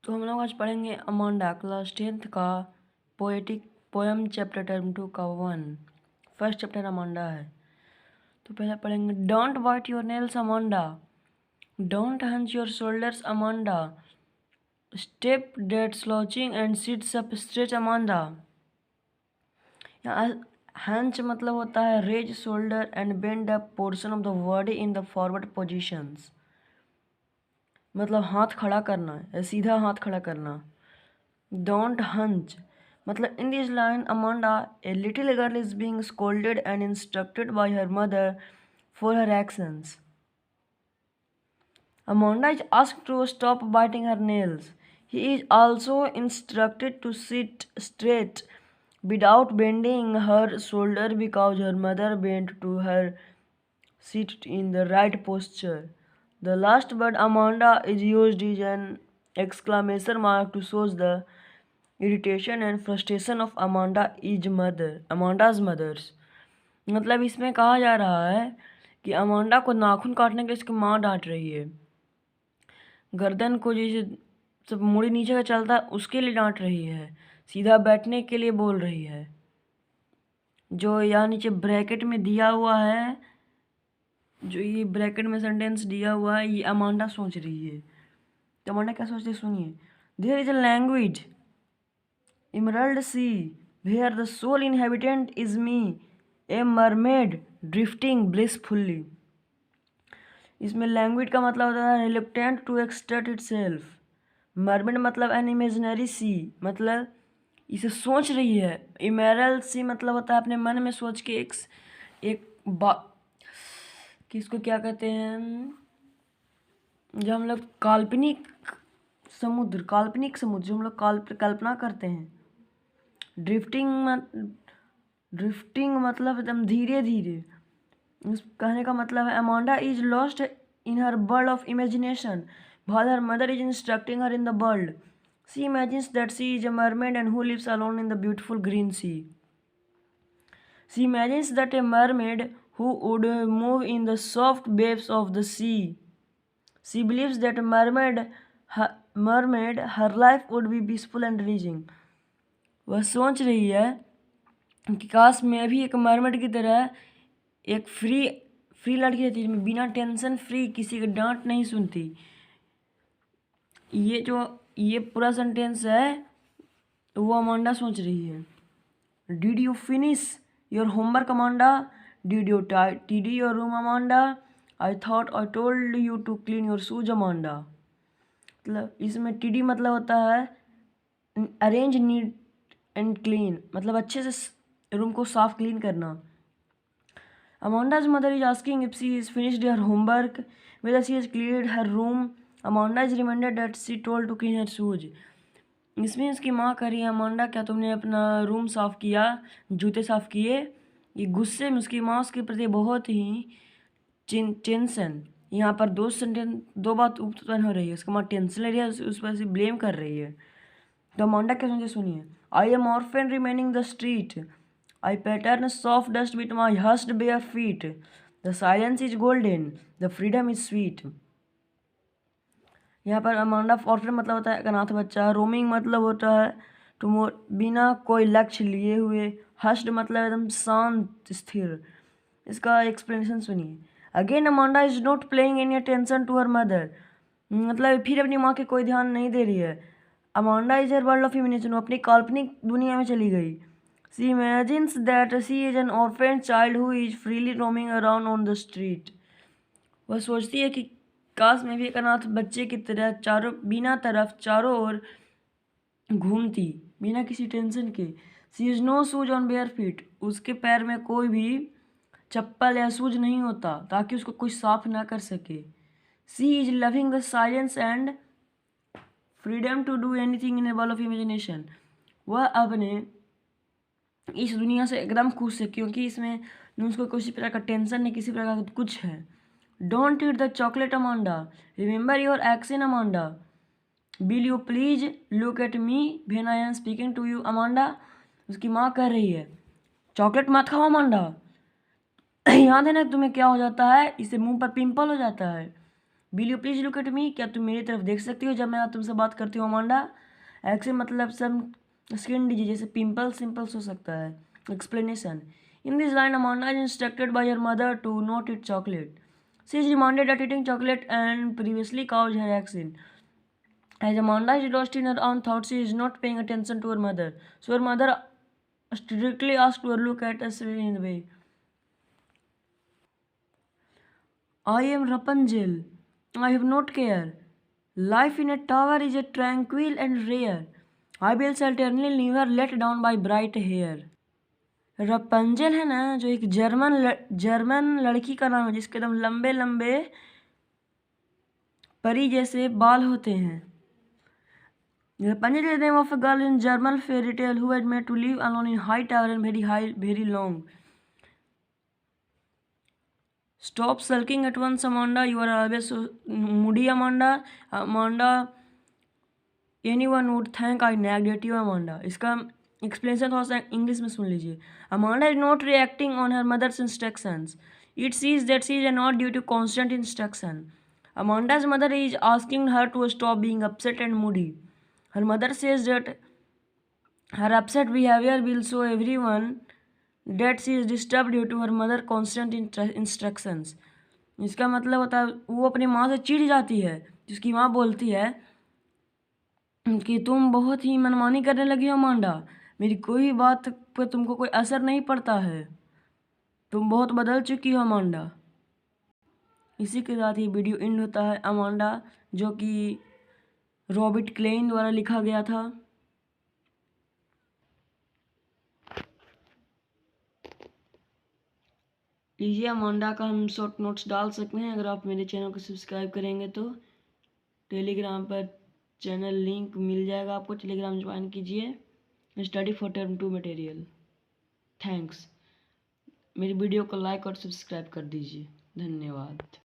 तो हम लोग आज पढ़ेंगे अमांडा क्लास 10th का पोएटिक पोएम चैप्टर टर्म 2 का 1 फर्स्ट चैप्टर अमांडा है। तो पहले पढ़ेंगे don't bite your nails Amanda, don't hunch your shoulders Amanda, stop that slouching and sits up stretch Amanda. यहाँ हंच मतलब होता है raise shoulder and bend up portion of the body in the forward positions, मतलब हाथ खड़ा करना या सीधा हाथ खड़ा करना। डोंट हंच मतलब इन this line Amanda a little girl is being scolded and instructed by her mother for her actions. Amanda is asked to stop biting her nails. He is also instructed to sit straight without bending her shoulder because her mother bent to her sit in the right posture. The last word Amanda is used is an exclamation mark to show the irritation and frustration of Amanda's mothers. मतलब इसमें कहा जा रहा है कि Amanda को नाखून काटने के लिए इसकी माँ डांट रही है, गर्दन को जैसे सब मुड़ी नीचे का चलता है उसके लिए डांट रही है, सीधा बैठने के लिए बोल रही है। जो यहाँ नीचे ब्रैकेट में दिया हुआ है, जो ये ब्रैकेट में सेंटेंस दिया हुआ है, ये अमांडा सोच रही है। तो अमांडा क्या सोचती है सुनिए। There is a language Emerald sea, where the sole inhabitant is me, a mermaid drifting blissfully. इसमें लैंग्वेज का मतलब होता है reluctant to exert itself. Mermaid मतलब एन इमेजनरी सी, मतलब इसे सोच रही है। इमेरल सी मतलब होता है अपने मन में सोच के एक किसको क्या कहते हैं, जब हम लोग काल्पनिक समुद्र जो हम लोग कल्पना करते हैं। ड्रिफ्टिंग मतलब एकदम धीरे धीरे। इस कहने का मतलब है Amanda is lost in her world of imagination while her mother is instructing her in the world. She imagines that she is a mermaid and who lives alone in the beautiful green sea. She imagines that a mermaid who would move in the soft waves of the sea. She believes that a mermaid her life would be peaceful and releasing. वह सोच रही है कि काश मैं भी एक marmot की तरह एक फ्री लड़की रहती जिसमें बिना टेंशन फ्री, किसी का डांट नहीं सुनती। ये पूरा सेंटेंस है वो अमांडा सोच रही है। Did you finish your homework Amanda, did you tidy your room Amanda, I thought I told you to clean your shoes Amanda. मतलब इसमें टीडी मतलब होता है अरेंज नीट एंड क्लीन, मतलब अच्छे से रूम को साफ क्लीन करना। Amanda's mother is asking if she is finished her homework, whether she is cleared her room. Amanda is reminded that she told to clean her shoes. इसमें उसकी माँ कह रही है अमांडा क्या तुमने अपना रूम साफ़ किया, जूते साफ़ किए। ये गुस्से में उसकी माँ उसके प्रति बहुत ही टेंशन। यहाँ पर दो बात उत्पन्न हो रही है। उसकी माँ टेंशन ले रही है, उस पर से ब्लेम कर रही है। तो अमांडा क्या सोचे सुनिए। I am orphan remaining the street, I pattern soft dust with my hushed bare feet, the silence is golden, the freedom is sweet. यहाँ पर अमांडा ऑर्फन मतलब होता है अनाथ बच्चा, रोमिंग मतलब होता है टू बिना कोई लक्ष्य लिए हुए, हस्ड मतलब एकदम शांत स्थिर। इसका एक्सप्लेनेशन सुनिए। Again Amanda is not playing any attention to her mother, मतलब फिर अपनी माँ के कोई ध्यान नहीं दे रही है। Amanda is her world of imagination, वो अपनी काल्पनिक दुनिया में चली गई। She imagines that she is an orphan child who is freely roaming around on the street. वह सोचती है कि काश मैं भी एक अनाथ बच्चे की तरह चारों ओर घूमती बिना किसी टेंशन के। She is no shoes on bare feet, उसके पैर में कोई भी चप्पल या शूज नहीं होता ताकि उसको कोई साफ ना कर सके। She is loving the silence and freedom to do anything in a world of imagination. वह अपने इस दुनिया से एकदम खुश है क्योंकि इसमें उसको किसी प्रकार का टेंशन नहीं, किसी प्रकार का कुछ है। Don't eat the chocolate Amanda, remember your action Amanda, will you please look at me when I am speaking to you Amanda. उसकी माँ कह रही है चॉकलेट मत खाओ अमांडा, याद है ना तुम्हें क्या हो जाता है, इससे मुंह पर पिंपल हो जाता है। Will you please look at मी, क्या तुम मेरी तरफ देख सकती हो जब मैं तुमसे बात करती हूँ अमांडा। एक्सेम मतलब सम स्किन डिजीज, जैसे पिंपल्स सिंपल्स हो सकता है। Explanation, in this line Amanda is instructed by her mother to not eat chocolate. She is reminded that eating chocolate and previously caused her accident. As Amanda is lost in her own thoughts, she is not paying attention to her mother. So her mother strictly asked her to look at us in the way. I am Rapunzel. I have not care. Life in a tower is a tranquil and rare. I will certainly never let down by bright hair. रपंजल है ना, जो एक German लड़की का नाम है जिसके एकदम लंबे लंबे परी जैसे बाल होते हैं. Rapunzel is the name of a girl in German fairy tale who had made to live alone in high tower and very high, very long. Stop sulking at once, Amanda. You are always so moody, Amanda. Amanda, anyone would think I nagged at you, Amanda. इसका explanation थोड़ा सा English में सुन लीजिए. Amanda is not reacting on her mother's instructions. It sees that she is not due to constant instruction. Amanda's mother is asking her to stop being upset and moody. Her mother says that her upset behavior will show everyone that she is disturbed due to her mother constant instructions. इसका मतलब होता है वो अपनी माँ से चिढ़ जाती है. जिसकी माँ बोलती है कि तुम बहुत ही मनमानी करने लगी हो अमांडा, मेरी कोई बात पर तुमको कोई असर नहीं पड़ता है, तुम बहुत बदल चुकी हो अमांडा. इसी के साथ ही वीडियो एंड होता है. अमांडा जो कि रॉबर्ट क्लेन द्वारा लिखा गया था. लीजिए अमांडा का हम शॉर्ट नोट्स डाल सकते हैं अगर आप मेरे चैनल को सब्सक्राइब करेंगे तो. टेलीग्राम पर चैनल लिंक मिल जाएगा आपको, टेलीग्राम ज्वाइन कीजिए. Study for term 2 material. Thanks. मेरी वीडियो को लाइक और सब्सक्राइब कर दीजिए. धन्यवाद.